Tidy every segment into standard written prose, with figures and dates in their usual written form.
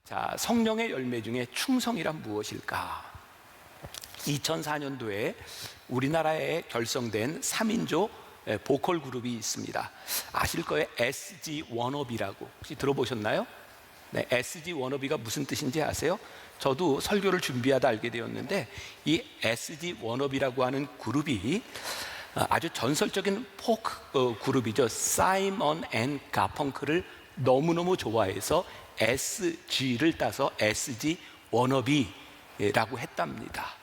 자, 성령의 열매 중에 충성이란 무엇일까? 2004년도에 우리나라에 결성된 3인조 보컬 그룹이 있습니다. 아실 거예요. SG 워너비라고. 혹시 들어보셨나요? 네, SG 워너비가 무슨 뜻인지 아세요? 저도 설교를 준비하다 알게 되었는데, 이 SG 워너비라고 하는 그룹이 아주 전설적인 포크 그룹이죠. 사이먼 앤 가펑크를 너무너무 좋아해서 SG를 따서 SG 워너비라고 했답니다.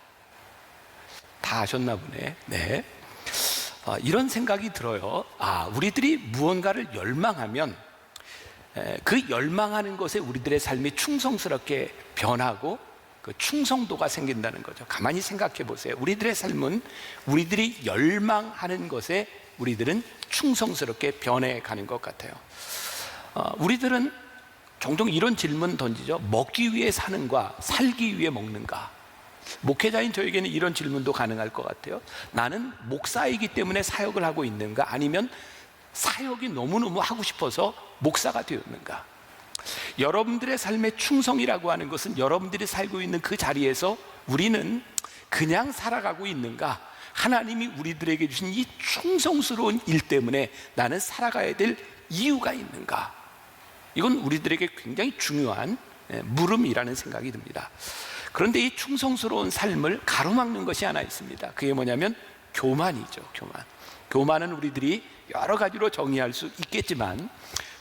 다 아셨나 보네. 네. 이런 생각이 들어요. 우리들이 무언가를 열망하면 그 열망하는 것에 우리들의 삶이 충성스럽게 변하고 그 충성도가 생긴다는 거죠. 가만히 생각해 보세요. 우리들의 삶은 우리들이 열망하는 것에 우리들은 충성스럽게 변해가는 것 같아요. 우리들은 종종 이런 질문 던지죠. 먹기 위해 사는가, 살기 위해 먹는가? 목회자인 저에게는 이런 질문도 가능할 것 같아요. 나는 목사이기 때문에 사역을 하고 있는가? 아니면 사역이 너무너무 하고 싶어서 목사가 되었는가? 여러분들의 삶의 충성이라고 하는 것은 여러분들이 살고 있는 그 자리에서 우리는 그냥 살아가고 있는가? 하나님이 우리들에게 주신 이 충성스러운 일 때문에 나는 살아가야 될 이유가 있는가? 이건 우리들에게 굉장히 중요한 물음이라는 생각이 듭니다. 그런데 이 충성스러운 삶을 가로막는 것이 하나 있습니다. 그게 뭐냐면 교만이죠. 교만은 우리들이 여러 가지로 정의할 수 있겠지만,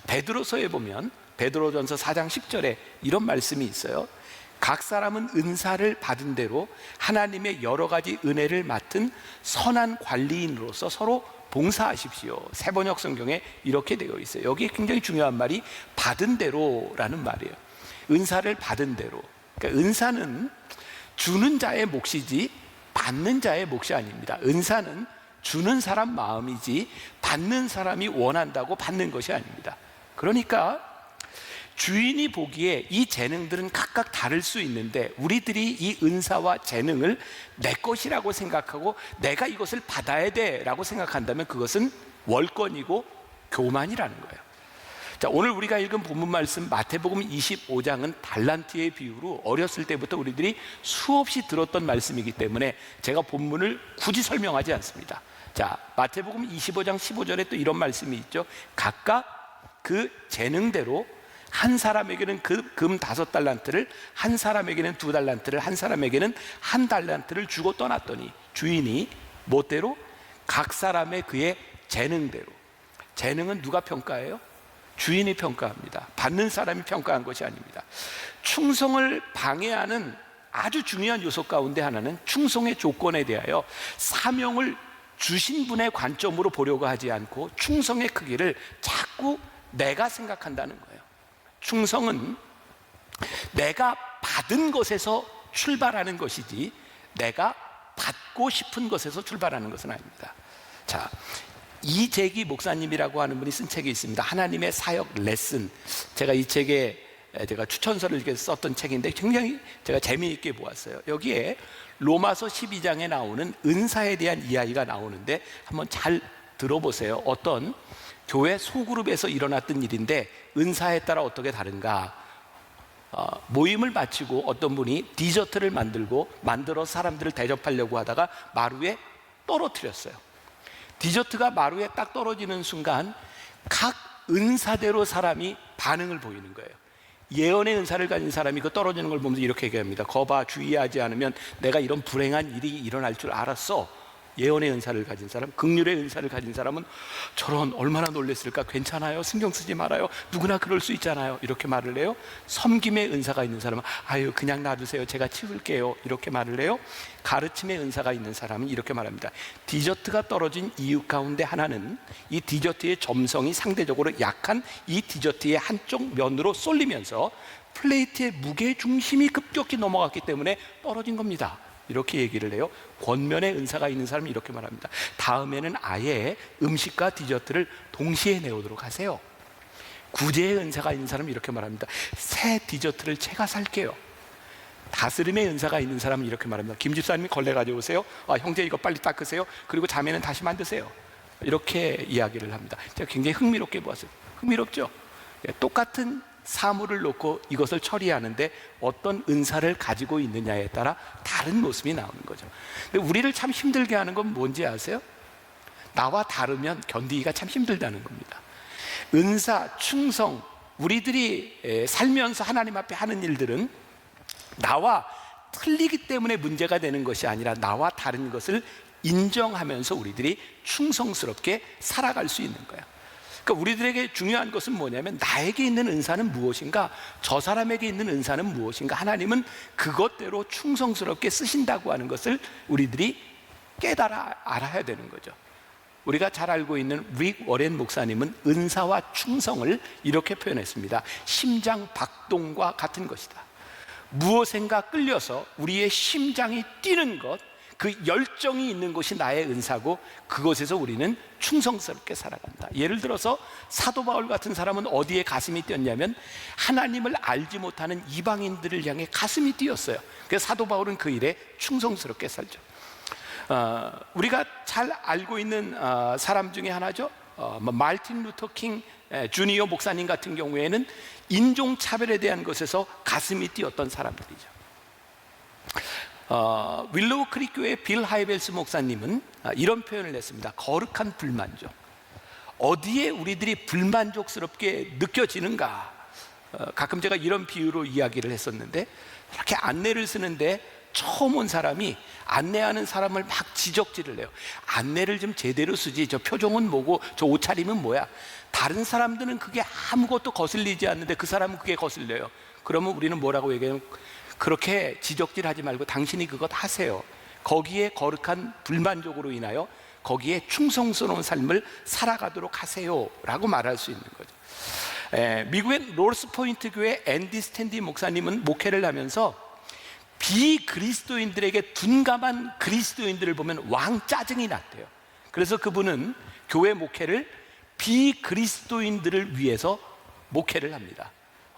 베드로서에 보면 베드로전서 4장 10절에 이런 말씀이 있어요. 각 사람은 은사를 받은 대로 하나님의 여러 가지 은혜를 맡은 선한 관리인으로서 서로 봉사하십시오. 새번역 성경에 이렇게 되어 있어요. 여기에 굉장히 중요한 말이 받은 대로라는 말이에요. 은사를 받은 대로. 그러니까 은사는 주는 자의 몫이지 받는 자의 몫이 아닙니다. 은사는 주는 사람 마음이지 받는 사람이 원한다고 받는 것이 아닙니다. 그러니까 주인이 보기에 이 재능들은 각각 다를 수 있는데, 우리들이 이 은사와 재능을 내 것이라고 생각하고 내가 이것을 받아야 돼라고 생각한다면 그것은 월권이고 교만이라는 거예요. 자, 오늘 우리가 읽은 본문 말씀 마태복음 25장은 달란트의 비유로 어렸을 때부터 우리들이 수없이 들었던 말씀이기 때문에 제가 본문을 굳이 설명하지 않습니다. 자, 마태복음 25장 15절에 또 이런 말씀이 있죠. 각각 그 재능대로 한 사람에게는 금 5달란트를, 한 사람에게는 2달란트를, 한 사람에게는 1달란트를 주고 떠났더니 주인이 뭐대로? 각 사람의 그의 재능대로. 재능은 누가 평가해요? 주인이 평가합니다. 받는 사람이 평가한 것이 아닙니다. 충성을 방해하는 아주 중요한 요소 가운데 하나는 충성의 조건에 대하여 사명을 주신 분의 관점으로 보려고 하지 않고 충성의 크기를 자꾸 내가 생각한다는 거예요. 충성은 내가 받은 것에서 출발하는 것이지 내가 받고 싶은 것에서 출발하는 것은 아닙니다. 자, 이재기 목사님이라고 하는 분이 쓴 책이 있습니다. 하나님의 사역 레슨. 제가 이 책에 제가 추천서를 이렇게 썼던 책인데 굉장히 제가 재미있게 보았어요. 여기에 로마서 12장에 나오는 은사에 대한 이야기가 나오는데 한번 잘 들어보세요. 어떤 교회 소그룹에서 일어났던 일인데 은사에 따라 어떻게 다른가? 모임을 마치고 어떤 분이 디저트를 만들어 사람들을 대접하려고 하다가 마루에 떨어뜨렸어요. 디저트가 마루에 딱 떨어지는 순간 각 은사대로 사람이 반응을 보이는 거예요. 예언의 은사를 가진 사람이 그 떨어지는 걸 보면서 이렇게 얘기합니다. 거봐, 주의하지 않으면 내가 이런 불행한 일이 일어날 줄 알았어. 예언의 은사를 가진 사람, 긍휼의 은사를 가진 사람은 저런 얼마나 놀랬을까? 괜찮아요, 신경 쓰지 말아요, 누구나 그럴 수 있잖아요, 이렇게 말을 해요. 섬김의 은사가 있는 사람은 아유 그냥 놔두세요, 제가 치울게요, 이렇게 말을 해요. 가르침의 은사가 있는 사람은 이렇게 말합니다. 디저트가 떨어진 이유 가운데 하나는 이 디저트의 점성이 상대적으로 약한 이 디저트의 한쪽 면으로 쏠리면서 플레이트의 무게 중심이 급격히 넘어갔기 때문에 떨어진 겁니다. 이렇게 얘기를 해요. 권면의 은사가 있는 사람이 이렇게 말합니다. 다음에는 아예 음식과 디저트를 동시에 내오도록 하세요. 구제의 은사가 있는 사람이 이렇게 말합니다. 새 디저트를 제가 살게요. 다스림의 은사가 있는 사람은 이렇게 말합니다. 김 집사님이 걸레 가져오세요. 형제 이거 빨리 닦으세요. 그리고 자매는 다시 만드세요. 이렇게 이야기를 합니다. 제가 굉장히 흥미롭게 보았어요. 흥미롭죠? 똑같은 사물을 놓고 이것을 처리하는데 어떤 은사를 가지고 있느냐에 따라 다른 모습이 나오는 거죠. 근데 우리를 참 힘들게 하는 건 뭔지 아세요? 나와 다르면 견디기가 참 힘들다는 겁니다. 은사, 충성, 우리들이 살면서 하나님 앞에 하는 일들은 나와 틀리기 때문에 문제가 되는 것이 아니라 나와 다른 것을 인정하면서 우리들이 충성스럽게 살아갈 수 있는 거야. 그러니까 우리들에게 중요한 것은 뭐냐면 나에게 있는 은사는 무엇인가, 저 사람에게 있는 은사는 무엇인가, 하나님은 그것대로 충성스럽게 쓰신다고 하는 것을 우리들이 깨달아 알아야 되는 거죠. 우리가 잘 알고 있는 릭 워렌 목사님은 은사와 충성을 이렇게 표현했습니다. 심장 박동과 같은 것이다. 무엇인가 끌려서 우리의 심장이 뛰는 것, 그 열정이 있는 것이 나의 은사고 그것에서 우리는 충성스럽게 살아간다. 예를 들어서 사도 바울 같은 사람은 어디에 가슴이 뛰었냐면 하나님을 알지 못하는 이방인들을 향해 가슴이 뛰었어요. 그래서 사도 바울은 그 일에 충성스럽게 살죠. 우리가 잘 알고 있는 사람 중에 하나죠. 말틴 루터 킹 주니어 목사님 같은 경우에는 인종차별에 대한 것에서 가슴이 뛰었던 사람들이죠. 윌로우 크릭 교회 빌 하이벨스 목사님은 이런 표현을 했습니다. 거룩한 불만족. 어디에 우리들이 불만족스럽게 느껴지는가? 가끔 제가 이런 비유로 이야기를 했었는데, 이렇게 안내를 쓰는데 처음 온 사람이 안내하는 사람을 막 지적질을 해요. 안내를 좀 제대로 쓰지, 저 표정은 뭐고 저 옷차림은 뭐야. 다른 사람들은 그게 아무것도 거슬리지 않는데 그 사람은 그게 거슬려요. 그러면 우리는 뭐라고 얘기해요? 그렇게 지적질하지 말고 당신이 그것 하세요. 거기에 거룩한 불만족으로 인하여 거기에 충성스러운 삶을 살아가도록 하세요 라고 말할 수 있는 거죠. 미국의 로스포인트 교회 앤디 스탠디 목사님은 목회를 하면서 비그리스도인들에게 둔감한 그리스도인들을 보면 왕 짜증이 났대요. 그래서 그분은 교회 목회를 비그리스도인들을 위해서 목회를 합니다.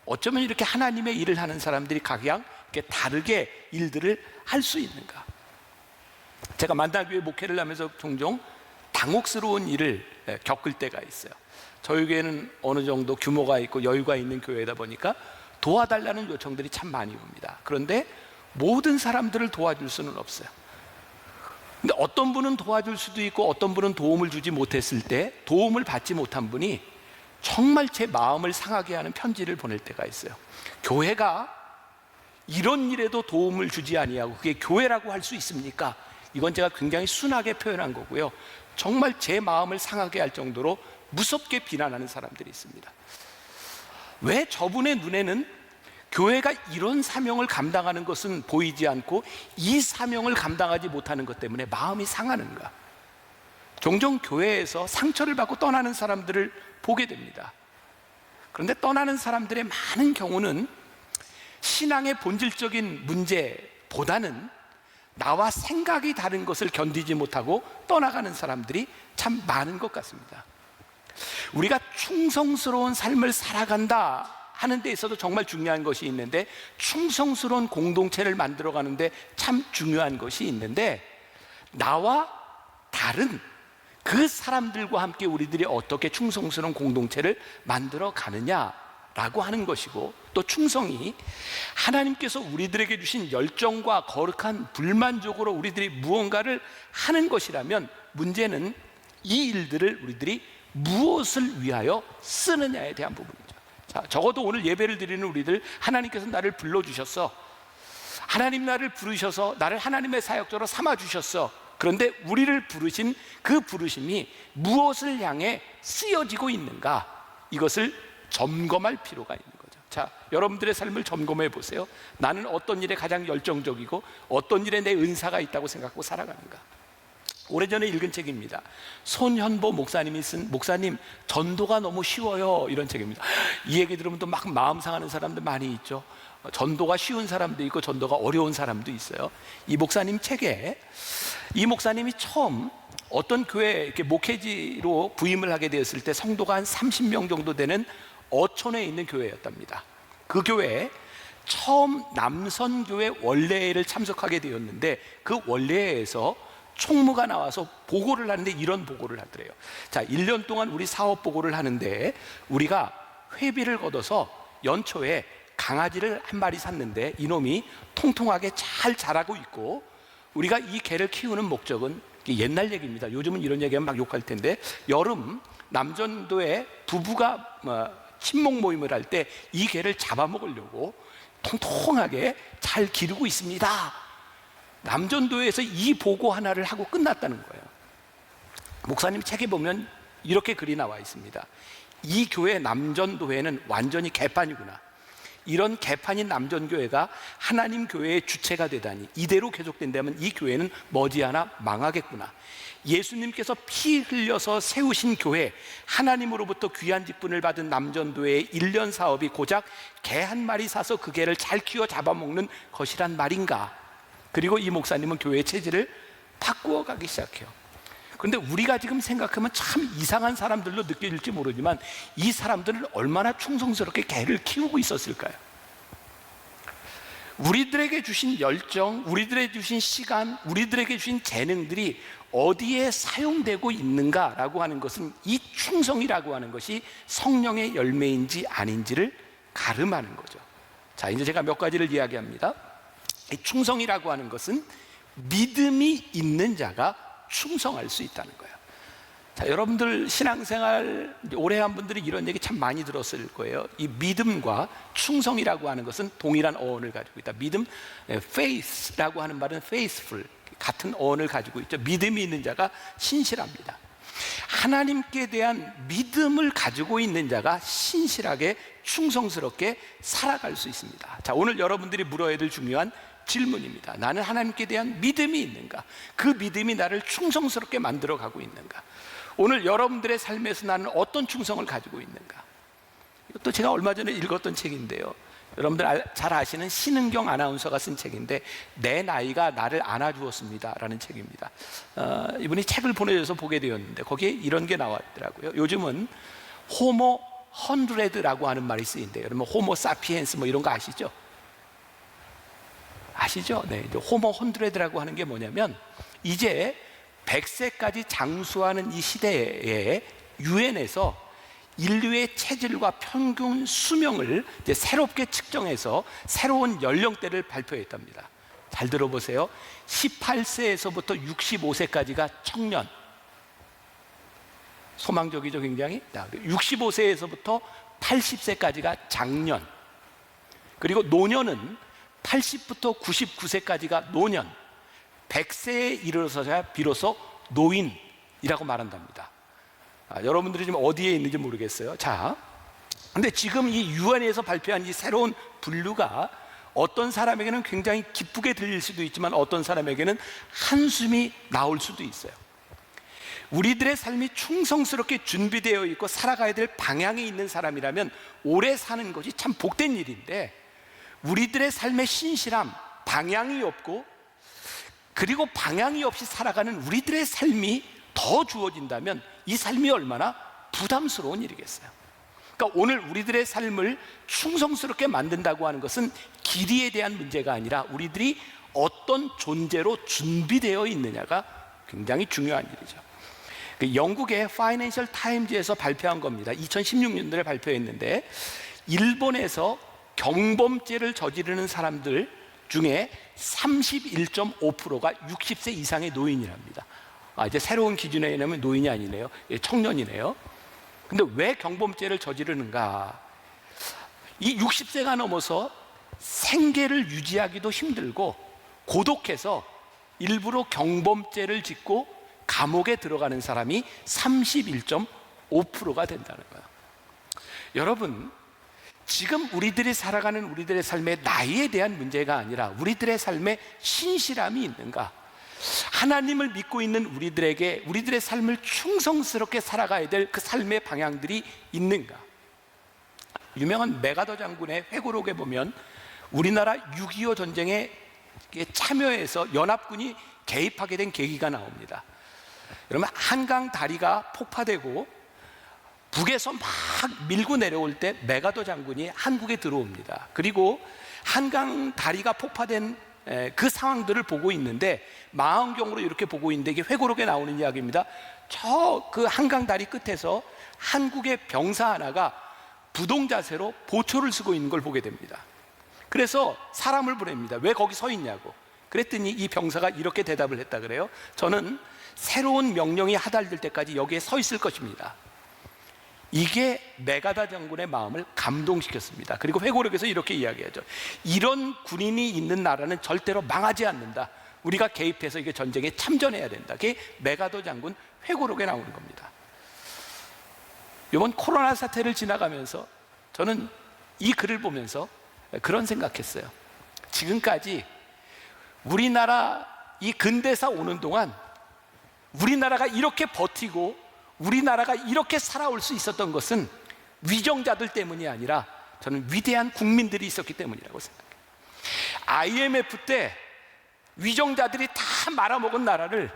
어쩌면 이렇게 하나님의 일을 하는 사람들이 각양 이렇게 다르게 일들을 할 수 있는가? 제가 만다교회 목회를 하면서 종종 당혹스러운 일을 겪을 때가 있어요. 저희 교회는 어느 정도 규모가 있고 여유가 있는 교회다 보니까 도와달라는 요청들이 참 많이 옵니다. 그런데 모든 사람들을 도와줄 수는 없어요. 근데 어떤 분은 도와줄 수도 있고 어떤 분은 도움을 주지 못했을 때 도움을 받지 못한 분이 정말 제 마음을 상하게 하는 편지를 보낼 때가 있어요. 교회가 이런 일에도 도움을 주지 아니하고 그게 교회라고 할 수 있습니까? 이건 제가 굉장히 순하게 표현한 거고요. 정말 제 마음을 상하게 할 정도로 무섭게 비난하는 사람들이 있습니다. 왜 저분의 눈에는 교회가 이런 사명을 감당하는 것은 보이지 않고 이 사명을 감당하지 못하는 것 때문에 마음이 상하는가? 종종 교회에서 상처를 받고 떠나는 사람들을 보게 됩니다. 그런데 떠나는 사람들의 많은 경우는 신앙의 본질적인 문제보다는 나와 생각이 다른 것을 견디지 못하고 떠나가는 사람들이 참 많은 것 같습니다. 우리가 충성스러운 삶을 살아간다 하는 데 있어도 정말 중요한 것이 있는데, 충성스러운 공동체를 만들어가는데 참 중요한 것이 있는데, 나와 다른 그 사람들과 함께 우리들이 어떻게 충성스러운 공동체를 만들어 가느냐라고 하는 것이고, 또 충성이 하나님께서 우리들에게 주신 열정과 거룩한 불만족으로 우리들이 무언가를 하는 것이라면, 문제는 이 일들을 우리들이 무엇을 위하여 쓰느냐에 대한 부분이죠. 자, 적어도 오늘 예배를 드리는 우리들, 하나님께서 나를 불러주셨어. 하나님 나를 부르셔서 나를 하나님의 사역자로 삼아주셨어. 그런데 우리를 부르신 그 부르심이 무엇을 향해 쓰여지고 있는가, 이것을 점검할 필요가 있는 거죠. 자, 여러분들의 삶을 점검해 보세요. 나는 어떤 일에 가장 열정적이고 어떤 일에 내 은사가 있다고 생각하고 살아가는가? 오래전에 읽은 책입니다. 손현보 목사님이 쓴 목사님 전도가 너무 쉬워요, 이런 책입니다. 이 얘기 들으면 또 막 마음 상하는 사람들 많이 있죠. 전도가 쉬운 사람도 있고 전도가 어려운 사람도 있어요. 이 목사님 책에 이 목사님이 처음 어떤 교회에 이렇게 목회지로 부임을 하게 되었을 때 성도가 한 30명 정도 되는 어촌에 있는 교회였답니다. 그 교회에 처음 남선교회 원례회를 참석하게 되었는데, 그 원례회에서 총무가 나와서 보고를 하는데 이런 보고를 하더래요. 자, 1년 동안 우리 사업 보고를 하는데 우리가 회비를 걷어서 연초에 강아지를 한 마리 샀는데 이놈이 통통하게 잘 자라고 있고, 우리가 이 개를 키우는 목적은 옛날 얘기입니다. 요즘은 이런 얘기하면 막 욕할 텐데, 여름 남전도에 부부가 친목 모임을 할 때 이 개를 잡아먹으려고 통통하게 잘 기르고 있습니다. 남전도에서 이 보고 하나를 하고 끝났다는 거예요. 목사님 책에 보면 이렇게 글이 나와 있습니다. 이 교회 남전도회는 완전히 개판이구나. 이런 개판인 남전교회가 하나님 교회의 주체가 되다니, 이대로 계속된다면 이 교회는 머지않아 망하겠구나. 예수님께서 피 흘려서 세우신 교회, 하나님으로부터 귀한 직분을 받은 남전도회의 1년 사업이 고작 개 한 마리 사서 그 개를 잘 키워 잡아먹는 것이란 말인가. 그리고 이 목사님은 교회의 체질을 바꾸어 가기 시작해요. 그런데 우리가 지금 생각하면 참 이상한 사람들로 느껴질지 모르지만, 이 사람들은 얼마나 충성스럽게 개를 키우고 있었을까요? 우리들에게 주신 열정, 우리들에게 주신 시간, 우리들에게 주신 재능들이 어디에 사용되고 있는가라고 하는 것은, 이 충성이라고 하는 것이 성령의 열매인지 아닌지를 가름하는 거죠. 자, 이제 제가 몇 가지를 이야기합니다. 이 충성이라고 하는 것은 믿음이 있는 자가 충성할 수 있다는 거예요. 자, 여러분들 신앙생활 오래 한 분들이 이런 얘기 참 많이 들었을 거예요. 이 믿음과 충성이라고 하는 것은 동일한 어원을 가지고 있다. 믿음, faith라고 하는 말은 faithful, 같은 어원을 가지고 있죠. 믿음이 있는 자가 신실합니다. 하나님께 대한 믿음을 가지고 있는 자가 신실하게 충성스럽게 살아갈 수 있습니다. 자, 오늘 여러분들이 물어야 될 중요한 질문입니다. 나는 하나님께 대한 믿음이 있는가? 그 믿음이 나를 충성스럽게 만들어 가고 있는가? 오늘 여러분들의 삶에서 나는 어떤 충성을 가지고 있는가? 이것도 제가 얼마 전에 읽었던 책인데요, 여러분들 잘 아시는 신은경 아나운서가 쓴 책인데, 내 나이가 나를 안아주었습니다 라는 책입니다. 이분이 책을 보내줘서 보게 되었는데, 거기에 이런 게 나왔더라고요. 요즘은 호모 헌드레드라고 하는 말이 쓰인대요. 여러분 호모 사피엔스 뭐 이런 거 아시죠? 아시죠? 네, 이제 호모 헌드레드라고 하는 게 뭐냐면, 이제 100세까지 장수하는 이 시대에 유엔에서 인류의 체질과 평균 수명을 이제 새롭게 측정해서 새로운 연령대를 발표했답니다. 잘 들어보세요. 18세에서부터 65세까지가 청년, 소망적이죠 굉장히. 65세에서부터 80세까지가 장년, 그리고 노년은 80부터 99세까지가 노년, 100세에 이르러서야 비로소 노인이라고 말한답니다. 여러분들이 지금 어디에 있는지 모르겠어요. 자, 근데 지금 이 유엔에서 발표한 이 새로운 분류가 어떤 사람에게는 굉장히 기쁘게 들릴 수도 있지만, 어떤 사람에게는 한숨이 나올 수도 있어요. 우리들의 삶이 충성스럽게 준비되어 있고 살아가야 될 방향이 있는 사람이라면 오래 사는 것이 참 복된 일인데, 우리들의 삶의 신실함, 방향이 없고, 그리고 방향이 없이 살아가는 우리들의 삶이 더 주어진다면 이 삶이 얼마나 부담스러운 일이겠어요. 그러니까 오늘 우리들의 삶을 충성스럽게 만든다고 하는 것은 길이에 대한 문제가 아니라 우리들이 어떤 존재로 준비되어 있느냐가 굉장히 중요한 일이죠. 영국의 파이낸셜 타임즈에서 발표한 겁니다. 2016년도에 발표했는데, 일본에서 경범죄를 저지르는 사람들 중에 31.5%가 60세 이상의 노인이랍니다. 이제 새로운 기준에 의하면 노인이 아니네요. 청년이네요. 근데 왜 경범죄를 저지르는가? 이 60세가 넘어서 생계를 유지하기도 힘들고 고독해서 일부러 경범죄를 짓고 감옥에 들어가는 사람이 31.5%가 된다는 거예요. 여러분, 지금 우리들이 살아가는 우리들의 삶의 나이에 대한 문제가 아니라 우리들의 삶에 신실함이 있는가? 하나님을 믿고 있는 우리들에게 우리들의 삶을 충성스럽게 살아가야 될 그 삶의 방향들이 있는가? 유명한 메가더 장군의 회고록에 보면 우리나라 6.25 전쟁에 참여해서 연합군이 개입하게 된 계기가 나옵니다. 여러분, 한강 다리가 폭파되고 북에서 막 밀고 내려올 때 메가더 장군이 한국에 들어옵니다. 그리고 한강 다리가 폭파된 그 상황들을 보고 있는데, 망원경으로 이렇게 보고 있는데, 이게 회고록에 나오는 이야기입니다. 저 그 한강 다리 끝에서 한국의 병사 하나가 부동 자세로 보초를 쓰고 있는 걸 보게 됩니다. 그래서 사람을 보냅니다. 왜 거기 서 있냐고. 그랬더니 이 병사가 이렇게 대답을 했다 그래요. 저는 새로운 명령이 하달될 때까지 여기에 서 있을 것입니다. 이게 메가다 장군의 마음을 감동시켰습니다. 그리고 회고록에서 이렇게 이야기하죠. 이런 군인이 있는 나라는 절대로 망하지 않는다. 우리가 개입해서 이게 전쟁에 참전해야 된다. 그게 메가더 장군 회고록에 나오는 겁니다. 이번 코로나 사태를 지나가면서 저는 이 글을 보면서 그런 생각했어요. 지금까지 우리나라 이 근대사 오는 동안 우리나라가 이렇게 버티고 우리나라가 이렇게 살아올 수 있었던 것은 위정자들 때문이 아니라 저는 위대한 국민들이 있었기 때문이라고 생각해요. IMF 때 위정자들이 다 말아먹은 나라를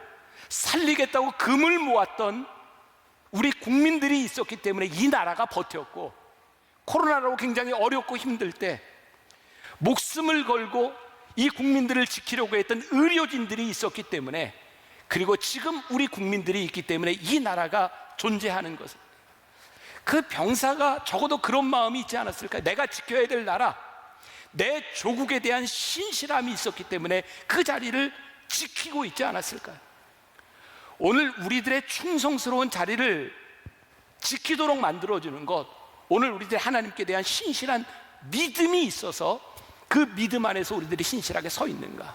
살리겠다고 금을 모았던 우리 국민들이 있었기 때문에 이 나라가 버텼고, 코로나로 굉장히 어렵고 힘들 때 목숨을 걸고 이 국민들을 지키려고 했던 의료진들이 있었기 때문에, 그리고 지금 우리 국민들이 있기 때문에 이 나라가 존재하는 것은, 그 병사가 적어도 그런 마음이 있지 않았을까요? 내가 지켜야 될 나라, 내 조국에 대한 신실함이 있었기 때문에 그 자리를 지키고 있지 않았을까요? 오늘 우리들의 충성스러운 자리를 지키도록 만들어주는 것, 오늘 우리들 하나님께 대한 신실한 믿음이 있어서 그 믿음 안에서 우리들이 신실하게 서 있는가.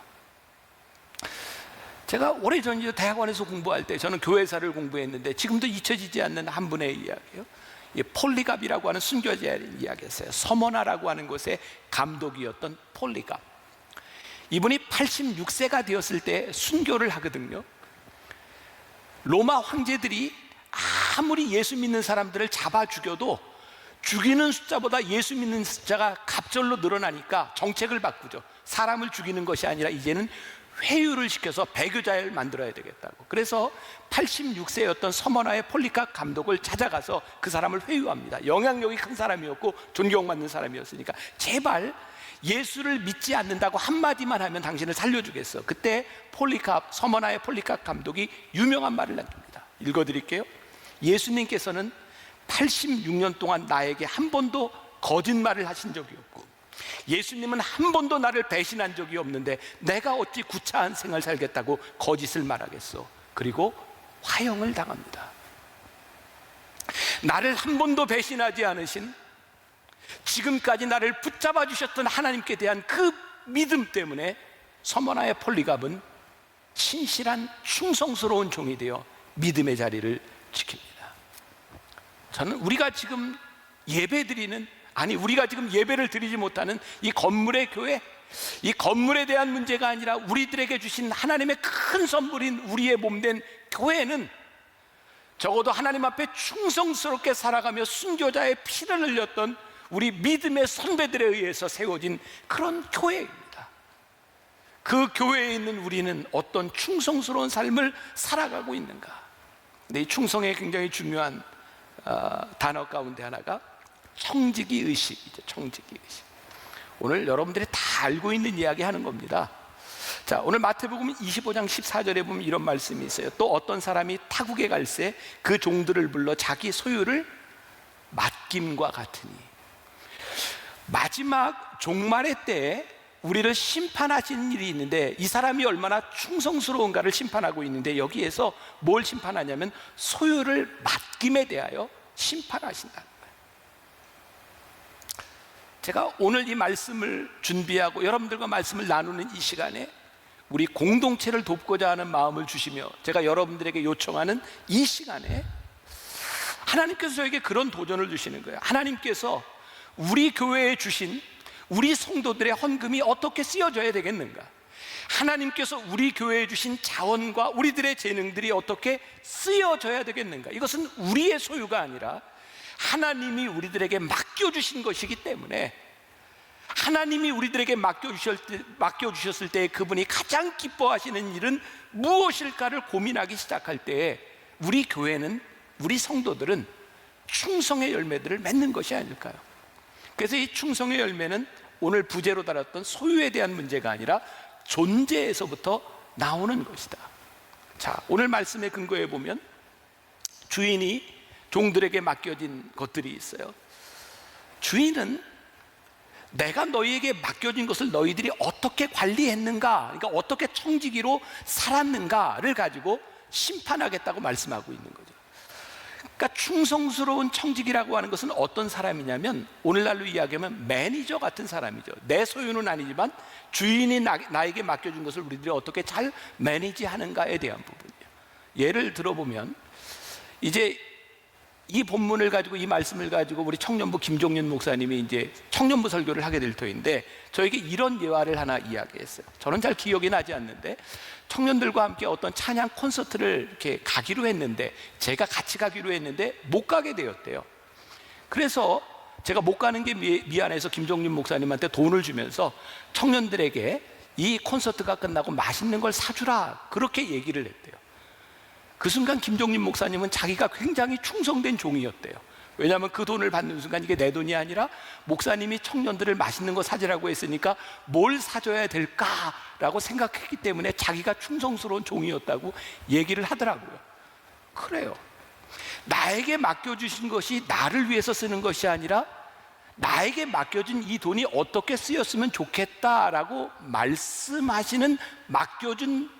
제가 오래전에 대학원에서 공부할 때 저는 교회사를 공부했는데 지금도 잊혀지지 않는 한 분의 이야기예요. 폴리갑이라고 하는 순교자의 이야기였어요. 서머나라고 하는 곳의 감독이었던 폴리갑. 이분이 86세가 되었을 때 순교를 하거든요. 로마 황제들이 아무리 예수 믿는 사람들을 잡아 죽여도 죽이는 숫자보다 예수 믿는 숫자가 갑절로 늘어나니까 정책을 바꾸죠. 사람을 죽이는 것이 아니라 이제는 회유를 시켜서 배교자를 만들어야 되겠다고. 그래서 86세였던 서머나의 폴리갑 감독을 찾아가서 그 사람을 회유합니다. 영향력이 큰 사람이었고 존경받는 사람이었으니까 제발 예수를 믿지 않는다고 한마디만 하면 당신을 살려주겠어. 그때 서머나의 폴리갑 감독이 유명한 말을 남깁니다. 읽어드릴게요. 예수님께서는 86년 동안 나에게 한 번도 거짓말을 하신 적이 없고, 예수님은 한 번도 나를 배신한 적이 없는데 내가 어찌 구차한 생을 살겠다고 거짓을 말하겠어. 그리고 화형을 당합니다. 나를 한 번도 배신하지 않으신, 지금까지 나를 붙잡아 주셨던 하나님께 대한 그 믿음 때문에 서머나의 폴리갑은 신실한 충성스러운 종이 되어 믿음의 자리를 지킵니다. 저는 우리가 지금 예배드리는, 우리가 지금 예배를 드리지 못하는 이 건물의 교회, 이 건물에 대한 문제가 아니라 우리들에게 주신 하나님의 큰 선물인 우리의 몸된 교회는 적어도 하나님 앞에 충성스럽게 살아가며 순교자의 피를 흘렸던 우리 믿음의 선배들에 의해서 세워진 그런 교회입니다. 그 교회에 있는 우리는 어떤 충성스러운 삶을 살아가고 있는가. 근데 이 충성의 굉장히 중요한 단어 가운데 하나가 청지기 의식이죠. 청지기 의식. 오늘 여러분들이 다 알고 있는 이야기 하는 겁니다. 자, 오늘 마태복음 25장 14절에 보면 이런 말씀이 있어요. 또 어떤 사람이 타국에 갈새 그 종들을 불러 자기 소유를 맡김과 같으니. 마지막 종말의 때에 우리를 심판하신 일이 있는데, 이 사람이 얼마나 충성스러운가를 심판하고 있는데, 여기에서 뭘 심판하냐면 소유를 맡김에 대하여 심판하신다는 거예요. 제가 오늘 이 말씀을 준비하고 여러분들과 말씀을 나누는 이 시간에 우리 공동체를 돕고자 하는 마음을 주시며 제가 여러분들에게 요청하는 이 시간에 하나님께서 저에게 그런 도전을 주시는 거예요. 하나님께서 우리 교회에 주신 우리 성도들의 헌금이 어떻게 쓰여져야 되겠는가? 하나님께서 우리 교회에 주신 자원과 우리들의 재능들이 어떻게 쓰여져야 되겠는가? 이것은 우리의 소유가 아니라 하나님이 우리들에게 맡겨주신 것이기 때문에, 하나님이 우리들에게 맡겨주셨을 때 그분이 가장 기뻐하시는 일은 무엇일까를 고민하기 시작할 때에 우리 교회는, 우리 성도들은 충성의 열매들을 맺는 것이 아닐까요? 그래서 이 충성의 열매는 오늘 부제로 다뤘던 소유에 대한 문제가 아니라 존재에서부터 나오는 것이다. 자, 오늘 말씀의 근거에 보면 주인이 종들에게 맡겨진 것들이 있어요. 주인은 내가 너희에게 맡겨진 것을 너희들이 어떻게 관리했는가, 그러니까 어떻게 청지기로 살았는가를 가지고 심판하겠다고 말씀하고 있는 거죠. 그러니까 충성스러운 청지기라고 하는 것은 어떤 사람이냐면, 오늘날로 이야기하면 매니저 같은 사람이죠. 내 소유는 아니지만 주인이 나에게 맡겨준 것을 우리들이 어떻게 잘 매니지하는가에 대한 부분이에요. 예를 들어보면, 이제 이 본문을 가지고, 이 말씀을 가지고 우리 청년부 김종윤 목사님이 이제 청년부 설교를 하게 될 터인데, 저에게 이런 예화를 하나 이야기했어요. 저는 잘 기억이 나지 않는데, 청년들과 함께 어떤 찬양 콘서트를 이렇게 가기로 했는데, 제가 같이 가기로 했는데 못 가게 되었대요. 그래서 제가 못 가는 게 미안해서 김종윤 목사님한테 돈을 주면서 청년들에게 이 콘서트가 끝나고 맛있는 걸 사주라, 그렇게 얘기를 했대요. 그 순간 김종림 목사님은 자기가 굉장히 충성된 종이었대요. 왜냐하면 그 돈을 받는 순간 이게 내 돈이 아니라 목사님이 청년들을 맛있는 거 사주라고 했으니까 뭘 사줘야 될까라고 생각했기 때문에 자기가 충성스러운 종이었다고 얘기를 하더라고요. 그래요. 나에게 맡겨주신 것이 나를 위해서 쓰는 것이 아니라 나에게 맡겨진 이 돈이 어떻게 쓰였으면 좋겠다라고 말씀하시는 맡겨준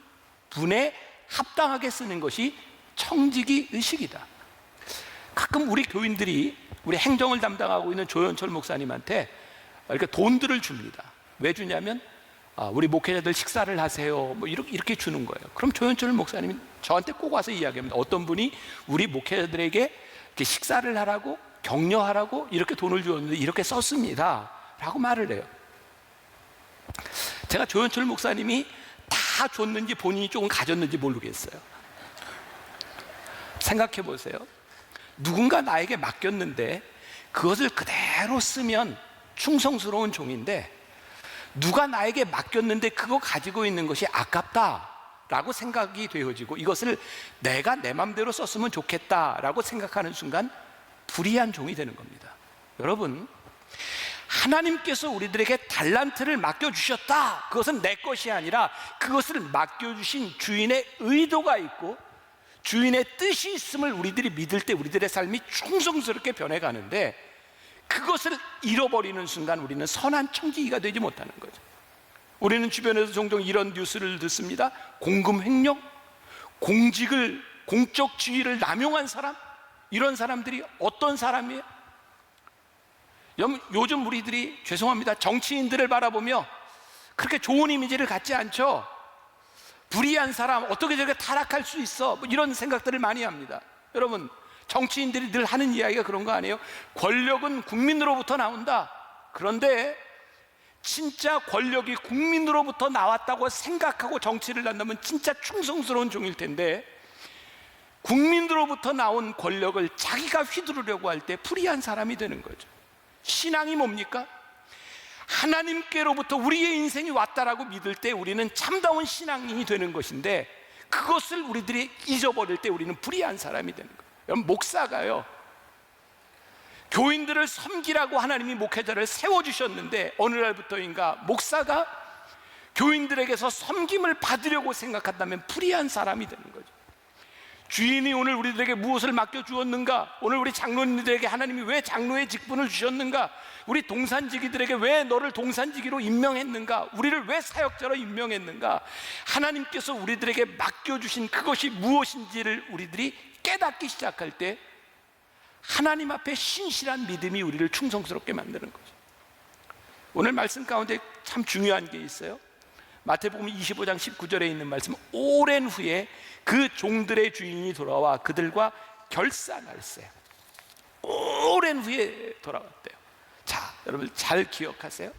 분의 합당하게 쓰는 것이 청지기 의식이다. 가끔 우리 교인들이 우리 행정을 담당하고 있는 조현철 목사님한테 이렇게 돈들을 줍니다. 왜 주냐면 우리 목회자들 식사를 하세요, 뭐 이렇게 주는 거예요. 그럼 조현철 목사님이 저한테 꼭 와서 이야기합니다. 어떤 분이 우리 목회자들에게 이렇게 식사를 하라고, 격려하라고 이렇게 돈을 주었는데 이렇게 썼습니다 라고 말을 해요. 제가 조현철 목사님이 다 줬는지 본인이 조금 가졌는지 모르겠어요. 생각해 보세요. 누군가 나에게 맡겼는데 그것을 그대로 쓰면 충성스러운 종인데, 누가 나에게 맡겼는데 그거 가지고 있는 것이 아깝다라고 생각이 되어지고 이것을 내가 내 맘대로 썼으면 좋겠다라고 생각하는 순간 불의한 종이 되는 겁니다. 여러분, 하나님께서 우리들에게 달란트를 맡겨주셨다. 그것은 내 것이 아니라 그것을 맡겨주신 주인의 의도가 있고 주인의 뜻이 있음을 우리들이 믿을 때 우리들의 삶이 충성스럽게 변해가는데, 그것을 잃어버리는 순간 우리는 선한 청지기가 되지 못하는 거죠. 우리는 주변에서 종종 이런 뉴스를 듣습니다. 공금 횡령, 공적 지위를 남용한 사람, 이런 사람들이 어떤 사람이에요? 요즘 우리들이, 죄송합니다, 정치인들을 바라보며 그렇게 좋은 이미지를 갖지 않죠. 불의한 사람, 어떻게 저렇게 타락할 수 있어, 뭐 이런 생각들을 많이 합니다. 여러분, 정치인들이 늘 하는 이야기가 그런 거 아니에요? 권력은 국민으로부터 나온다. 그런데 진짜 권력이 국민으로부터 나왔다고 생각하고 정치를 한다면 진짜 충성스러운 종일 텐데, 국민으로부터 나온 권력을 자기가 휘두르려고 할 때 불의한 사람이 되는 거죠. 신앙이 뭡니까? 하나님께로부터 우리의 인생이 왔다라고 믿을 때 우리는 참다운 신앙인이 되는 것인데, 그것을 우리들이 잊어버릴 때 우리는 불의한 사람이 되는 거예요. 여러분, 목사가요, 교인들을 섬기라고 하나님이 목회자를 세워주셨는데 어느 날부터인가 목사가 교인들에게서 섬김을 받으려고 생각한다면 불의한 사람이 되는 거죠. 주인이 오늘 우리들에게 무엇을 맡겨주었는가? 오늘 우리 장로님들에게 하나님이 왜 장로의 직분을 주셨는가? 우리 동산지기들에게 왜 너를 동산지기로 임명했는가? 우리를 왜 사역자로 임명했는가? 하나님께서 우리들에게 맡겨주신 그것이 무엇인지를 우리들이 깨닫기 시작할 때 하나님 앞에 신실한 믿음이 우리를 충성스럽게 만드는 거죠. 오늘 말씀 가운데 참 중요한 게 있어요. 마태복음 25장 19절에 있는 말씀, 오랜 후에 그 종들의 주인이 돌아와 그들과 결산할세. 오랜 후에 돌아왔대요. 자, 여러분 잘 기억하세요.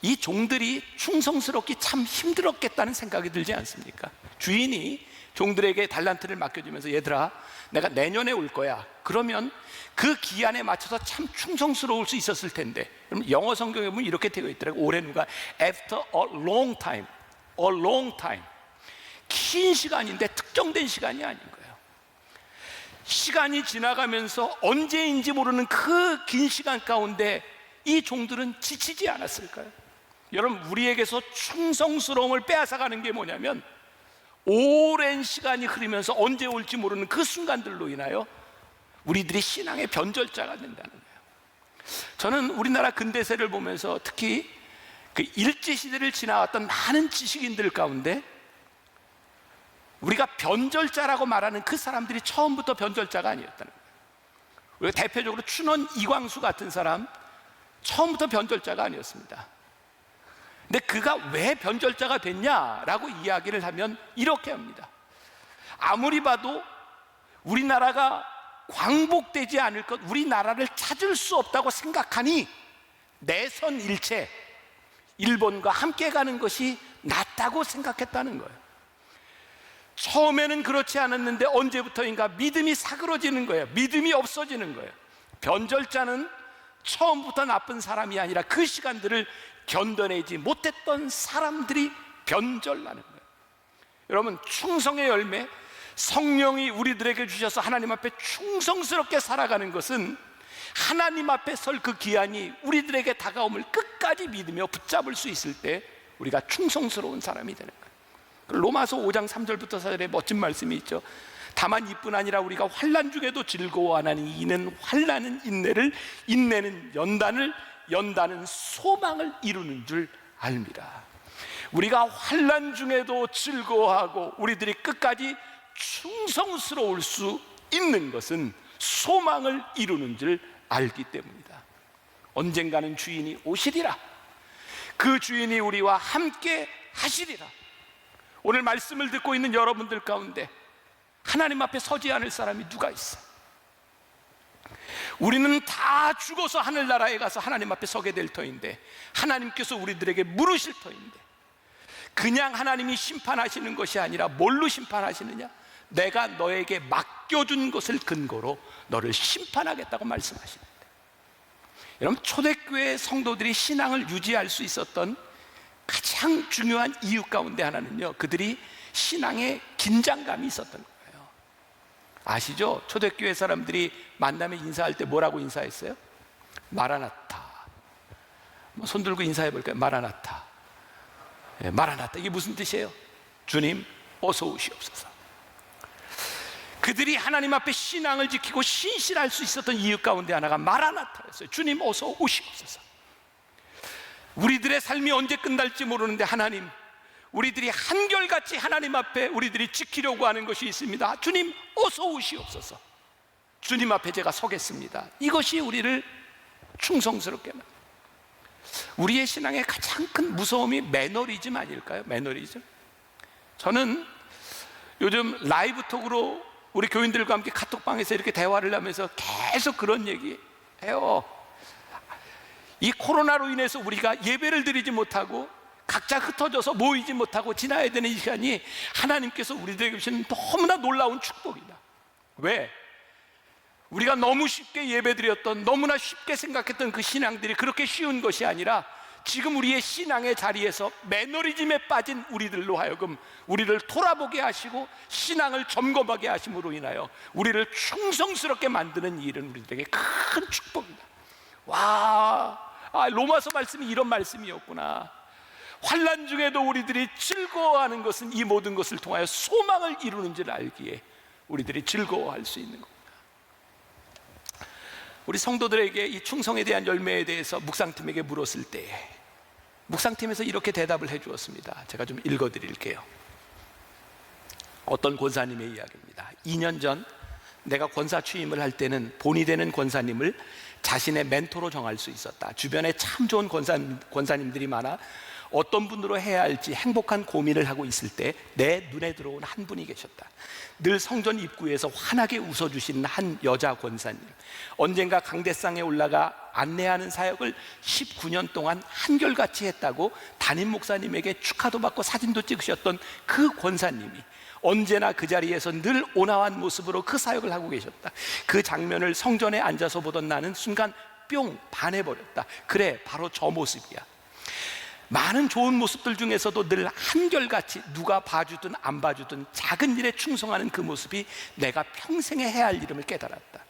이 종들이 충성스럽기 참 힘들었겠다는 생각이 들지 않습니까? 주인이 종들에게 달란트를 맡겨주면서, 얘들아, 내가 내년에 올 거야. 그러면 그 기한에 맞춰서 참 충성스러울 수 있었을 텐데. 그럼 영어 성경에 보면 이렇게 되어 있더라고요. 오랜 후가 after a long time, a long time. 긴 시간인데 특정된 시간이 아닌 거예요. 시간이 지나가면서 언제인지 모르는 그 긴 시간 가운데 이 종들은 지치지 않았을까요? 여러분, 우리에게서 충성스러움을 빼앗아가는 게 뭐냐면, 오랜 시간이 흐르면서 언제 올지 모르는 그 순간들로 인하여 우리들이 신앙의 변절자가 된다는 거예요. 저는 우리나라 근대세를 보면서 특히 그 일제시대를 지나왔던 많은 지식인들 가운데 우리가 변절자라고 말하는 그 사람들이 처음부터 변절자가 아니었다는 거예요. 우리가 대표적으로 춘원 이광수 같은 사람 처음부터 변절자가 아니었습니다. 근데 그가 왜 변절자가 됐냐라고 이야기를 하면 이렇게 합니다. 아무리 봐도 우리나라가 광복되지 않을 것, 우리나라를 찾을 수 없다고 생각하니 내선일체, 일본과 함께 가는 것이 낫다고 생각했다는 거예요. 처음에는 그렇지 않았는데 언제부터인가 믿음이 사그러지는 거예요. 믿음이 없어지는 거예요. 변절자는 처음부터 나쁜 사람이 아니라 그 시간들을 견뎌내지 못했던 사람들이 변절나는 거예요. 여러분, 충성의 열매, 성령이 우리들에게 주셔서 하나님 앞에 충성스럽게 살아가는 것은 하나님 앞에 설 그 기한이 우리들에게 다가옴을 끝까지 믿으며 붙잡을 수 있을 때 우리가 충성스러운 사람이 되는 거예요. 로마서 5장 3절부터 4절에 멋진 말씀이 있죠. 다만 이뿐 아니라 우리가 환난 중에도 즐거워하나니 이는 환난은 인내를, 인내는 연단을, 연단은 소망을 이루는 줄 압니다. 우리가 환난 중에도 즐거워하고 우리들이 끝까지 충성스러울 수 있는 것은 소망을 이루는 줄 알기 때문이다. 언젠가는 주인이 오시리라. 그 주인이 우리와 함께 하시리라. 오늘 말씀을 듣고 있는 여러분들 가운데 하나님 앞에 서지 않을 사람이 누가 있어? 우리는 다 죽어서 하늘나라에 가서 하나님 앞에 서게 될 터인데, 하나님께서 우리들에게 물으실 터인데, 그냥 하나님이 심판하시는 것이 아니라 뭘로 심판하시느냐? 내가 너에게 맡겨준 것을 근거로 너를 심판하겠다고 말씀하시는데, 여러분, 초대교회 성도들이 신앙을 유지할 수 있었던 가장 중요한 이유 가운데 하나는요, 그들이 신앙에 긴장감이 있었던 거예요. 아시죠? 초대교회 사람들이 만나면 인사할 때 뭐라고 인사했어요? 마라나타. 손 들고 인사해 볼까요? 마라나타. 마라나타, 이게 무슨 뜻이에요? 주님 어서 오시옵소서. 그들이 하나님 앞에 신앙을 지키고 신실할 수 있었던 이유 가운데 하나가 마라나타였어요. 주님 어서 오시옵소서. 우리들의 삶이 언제 끝날지 모르는데 하나님, 우리들이 한결같이 하나님 앞에 우리들이 지키려고 하는 것이 있습니다. 주님 어서 오시옵소서. 주님 앞에 제가 서겠습니다. 이것이 우리를 충성스럽게 만듭니다. 우리의 신앙의 가장 큰 무서움이 매너리즘 아닐까요? 매너리즘. 저는 요즘 라이브 톡으로 우리 교인들과 함께 카톡방에서 이렇게 대화를 하면서 계속 그런 얘기 해요. 이 코로나로 인해서 우리가 예배를 드리지 못하고 각자 흩어져서 모이지 못하고 지나야 되는 이 시간이 하나님께서 우리들에게 주시는 너무나 놀라운 축복이다. 왜? 우리가 너무 쉽게 예배드렸던, 너무나 쉽게 생각했던 그 신앙들이 그렇게 쉬운 것이 아니라 지금 우리의 신앙의 자리에서 매너리즘에 빠진 우리들로 하여금 우리를 돌아보게 하시고 신앙을 점검하게 하심으로 인하여 우리를 충성스럽게 만드는 일은 우리들에게 큰 축복이다. 와, 로마서 말씀이 이런 말씀이었구나. 환난 중에도 우리들이 즐거워하는 것은 이 모든 것을 통하여 소망을 이루는 줄 알기에 우리들이 즐거워할 수 있는 겁니다. 우리 성도들에게 이 충성에 대한 열매에 대해서 묵상팀에게 물었을 때 묵상팀에서 이렇게 대답을 해 주었습니다. 제가 좀 읽어드릴게요. 어떤 권사님의 이야기입니다. 2년 전 내가 권사 취임을 할 때는 본이 되는 권사님을 자신의 멘토로 정할 수 있었다. 주변에 참 좋은 권사님들이 많아 어떤 분으로 해야 할지 행복한 고민을 하고 있을 때 내 눈에 들어온 한 분이 계셨다. 늘 성전 입구에서 환하게 웃어주시는 한 여자 권사님. 언젠가 강대상에 올라가 안내하는 사역을 19년 동안 한결같이 했다고 담임 목사님에게 축하도 받고 사진도 찍으셨던 그 권사님이 언제나 그 자리에서 늘 온화한 모습으로 그 사역을 하고 계셨다. 그 장면을 성전에 앉아서 보던 나는 순간 뿅 반해버렸다. 그래, 바로 저 모습이야. 많은 좋은 모습들 중에서도 늘 한결같이 누가 봐주든 안 봐주든 작은 일에 충성하는 그 모습이 내가 평생에 해야 할 일임을 깨달았다.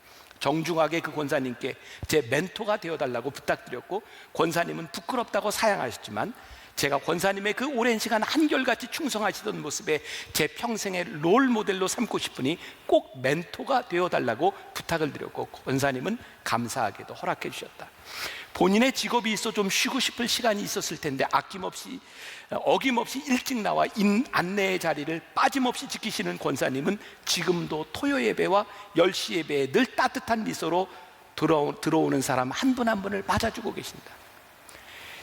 정중하게 그 권사님께 제 멘토가 되어달라고 부탁드렸고, 권사님은 부끄럽다고 사양하셨지만 제가 권사님의 그 오랜 시간 한결같이 충성하시던 모습에 제 평생의 롤 모델로 삼고 싶으니 꼭 멘토가 되어달라고 부탁을 드렸고, 권사님은 감사하게도 허락해 주셨다. 본인의 직업이 있어 좀 쉬고 싶을 시간이 있었을 텐데 어김없이 일찍 나와 안내의 자리를 빠짐없이 지키시는 권사님은 지금도 토요 예배와 10시 예배에 늘 따뜻한 미소로 들어오는 사람 한 분 한 분을 맞아주고 계신다.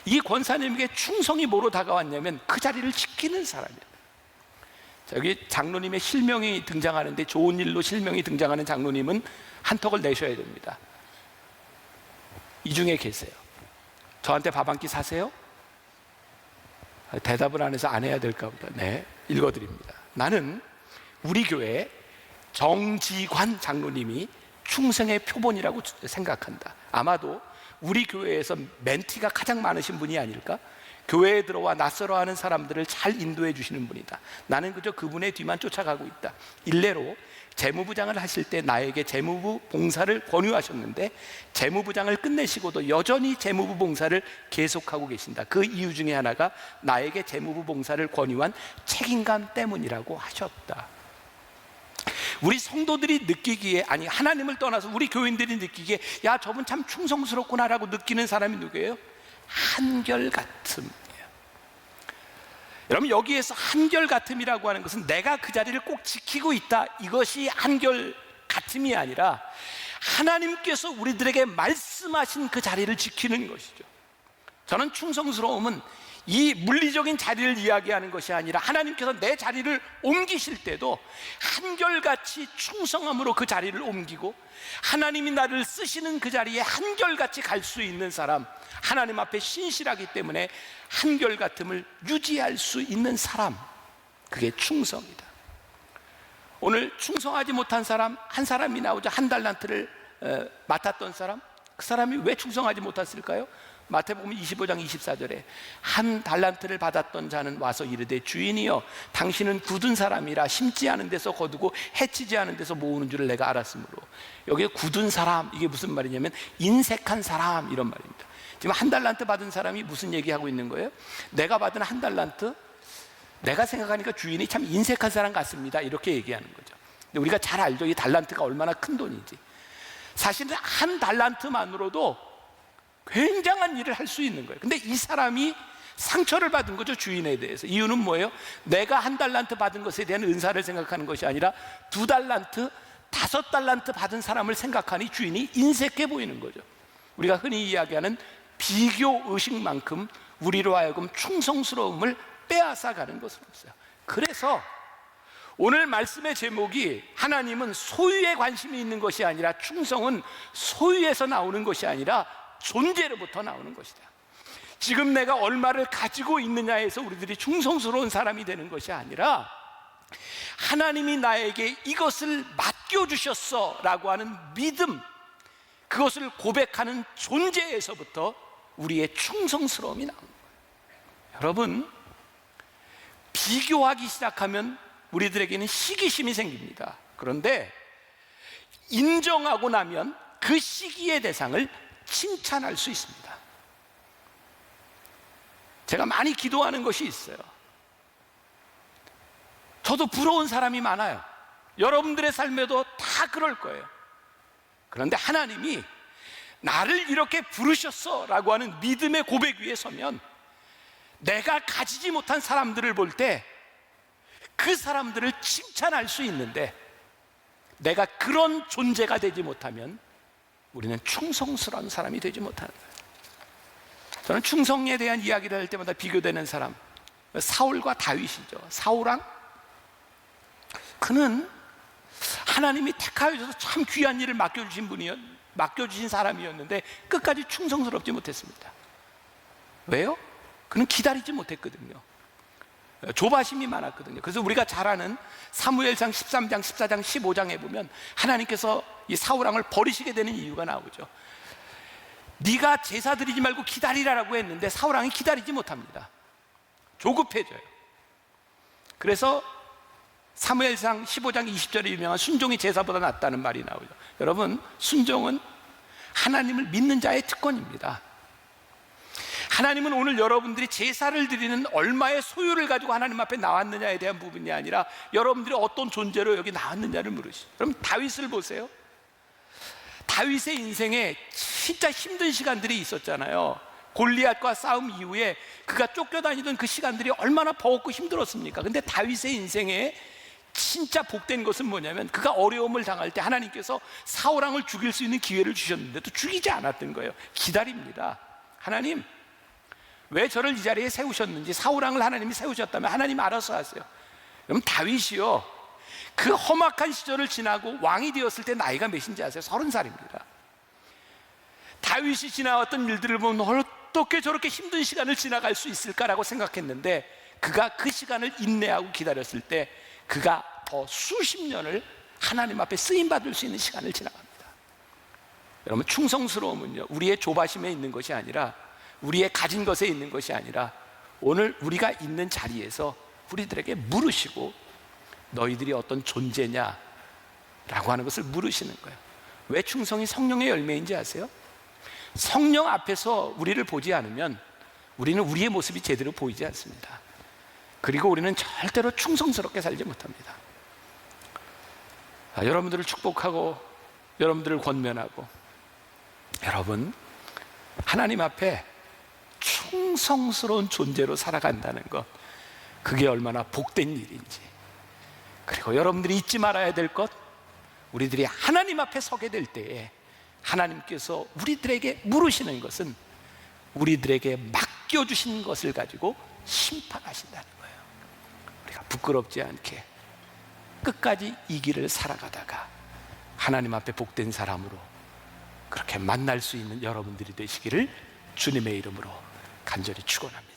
이 권사님에게 충성이 뭐로 다가왔냐면 그 자리를 지키는 사람이에요. 여기 장로님의 실명이 등장하는데, 좋은 일로 실명이 등장하는 장로님은 한턱을 내셔야 됩니다. 이 중에 계세요. 저한테 밥 한 끼 사세요? 대답을 안 해서 안 해야 될까 보다. 네, 읽어드립니다. 나는 우리 교회 정지관 장로님이 충성의 표본이라고 생각한다. 아마도 우리 교회에서 멘티가 가장 많으신 분이 아닐까? 교회에 들어와 낯설어하는 사람들을 잘 인도해 주시는 분이다. 나는 그저 그분의 뒤만 쫓아가고 있다. 일례로 재무부장을 하실 때 나에게 재무부 봉사를 권유하셨는데, 재무부장을 끝내시고도 여전히 재무부 봉사를 계속하고 계신다. 그 이유 중에 하나가 나에게 재무부 봉사를 권유한 책임감 때문이라고 하셨다. 우리 성도들이 느끼기에, 아니 하나님을 떠나서 우리 교인들이 느끼기에, 야 저분 참 충성스럽구나라고 느끼는 사람이 누구예요? 한결같음이에요. 여러분, 여기에서 한결같음이라고 하는 것은 내가 그 자리를 꼭 지키고 있다, 이것이 한결같음이 아니라 하나님께서 우리들에게 말씀하신 그 자리를 지키는 것이죠. 저는 충성스러움은 이 물리적인 자리를 이야기하는 것이 아니라 하나님께서 내 자리를 옮기실 때도 한결같이 충성함으로 그 자리를 옮기고, 하나님이 나를 쓰시는 그 자리에 한결같이 갈 수 있는 사람, 하나님 앞에 신실하기 때문에 한결같음을 유지할 수 있는 사람, 그게 충성이다. 오늘 충성하지 못한 사람 한 사람이 나오자. 한 달란트를 맡았던 사람, 그 사람이 왜 충성하지 못했을까요? 마태복음 25장 24절에 한 달란트를 받았던 자는 와서 이르되, 주인이여 당신은 굳은 사람이라 심지 않은 데서 거두고 해치지 않은 데서 모으는 줄을 내가 알았으므로. 여기에 굳은 사람, 이게 무슨 말이냐면 인색한 사람, 이런 말입니다. 지금 한 달란트 받은 사람이 무슨 얘기하고 있는 거예요? 내가 받은 한 달란트, 내가 생각하니까 주인이 참 인색한 사람 같습니다, 이렇게 얘기하는 거죠. 근데 우리가 잘 알죠, 이 달란트가 얼마나 큰 돈인지. 사실은 한 달란트만으로도 굉장한 일을 할 수 있는 거예요. 근데 이 사람이 상처를 받은 거죠, 주인에 대해서. 이유는 뭐예요? 내가 한 달란트 받은 것에 대한 은사를 생각하는 것이 아니라 2달란트, 5달란트 받은 사람을 생각하니 주인이 인색해 보이는 거죠. 우리가 흔히 이야기하는 비교 의식만큼 우리로 하여금 충성스러움을 빼앗아가는 것은 없어요. 그래서 오늘 말씀의 제목이, 하나님은 소유에 관심이 있는 것이 아니라, 충성은 소유에서 나오는 것이 아니라 존재로부터 나오는 것이다. 지금 내가 얼마를 가지고 있느냐에서 우리들이 충성스러운 사람이 되는 것이 아니라, 하나님이 나에게 이것을 맡겨주셨어 라고 하는 믿음, 그것을 고백하는 존재에서부터 우리의 충성스러움이 나오는 거예요. 여러분, 비교하기 시작하면 우리들에게는 시기심이 생깁니다. 그런데 인정하고 나면 그 시기의 대상을 칭찬할 수 있습니다. 제가 많이 기도하는 것이 있어요. 저도 부러운 사람이 많아요. 여러분들의 삶에도 다 그럴 거예요. 그런데 하나님이 나를 이렇게 부르셨어 라고 하는 믿음의 고백 위에 서면, 내가 가지지 못한 사람들을 볼 때 그 사람들을 칭찬할 수 있는데, 내가 그런 존재가 되지 못하면 우리는 충성스러운 사람이 되지 못하는 거예요. 저는 충성에 대한 이야기를 할 때마다 비교되는 사람, 사울과 다윗이죠. 사울왕, 그는 하나님이 택하여 줘서 참 귀한 일을 맡겨주신 사람이었는데 끝까지 충성스럽지 못했습니다. 왜요? 그는 기다리지 못했거든요. 조바심이 많았거든요. 그래서 우리가 잘 아는 사무엘상 13장, 14장, 15장에 보면 하나님께서 이 사울왕을 버리시게 되는 이유가 나오죠. 네가 제사 드리지 말고 기다리라라고 했는데 사울왕이 기다리지 못합니다. 조급해져요. 그래서 사무엘상 15장 20절에 유명한 순종이 제사보다 낫다는 말이 나오죠. 여러분, 순종은 하나님을 믿는 자의 특권입니다. 하나님은 오늘 여러분들이 제사를 드리는 얼마의 소유를 가지고 하나님 앞에 나왔느냐에 대한 부분이 아니라 여러분들이 어떤 존재로 여기 나왔느냐를 물으시죠. 그럼 다윗을 보세요. 다윗의 인생에 진짜 힘든 시간들이 있었잖아요. 골리앗과 싸움 이후에 그가 쫓겨다니던 그 시간들이 얼마나 버겁고 힘들었습니까? 근데 다윗의 인생에 진짜 복된 것은 뭐냐면, 그가 어려움을 당할 때 하나님께서 사울왕을 죽일 수 있는 기회를 주셨는데도 죽이지 않았던 거예요. 기다립니다. 하나님, 왜 저를 이 자리에 세우셨는지, 사울왕을 하나님이 세우셨다면 하나님 알아서 하세요. 그럼 다윗이요, 그 험악한 시절을 지나고 왕이 되었을 때 나이가 몇인지 아세요? 30살입니다. 다윗이 지나왔던 일들을 보면 어떻게 저렇게 힘든 시간을 지나갈 수 있을까라고 생각했는데, 그가 그 시간을 인내하고 기다렸을 때 그가 더 수십 년을 하나님 앞에 쓰임받을 수 있는 시간을 지나갑니다. 여러분, 충성스러움은요, 우리의 조바심에 있는 것이 아니라, 우리의 가진 것에 있는 것이 아니라, 오늘 우리가 있는 자리에서 우리들에게 물으시고 너희들이 어떤 존재냐 라고 하는 것을 물으시는 거예요. 왜 충성이 성령의 열매인지 아세요? 성령 앞에서 우리를 보지 않으면 우리는 우리의 모습이 제대로 보이지 않습니다. 그리고 우리는 절대로 충성스럽게 살지 못합니다. 여러분들을 축복하고 여러분들을 권면하고, 여러분, 하나님 앞에 충성스러운 존재로 살아간다는 것, 그게 얼마나 복된 일인지, 그리고 여러분들이 잊지 말아야 될 것, 우리들이 하나님 앞에 서게 될 때에 하나님께서 우리들에게 물으시는 것은 우리들에게 맡겨주신 것을 가지고 심판하신다는 거예요. 우리가 부끄럽지 않게 끝까지 이 길을 살아가다가 하나님 앞에 복된 사람으로 그렇게 만날 수 있는 여러분들이 되시기를 주님의 이름으로 간절히 축원합니다.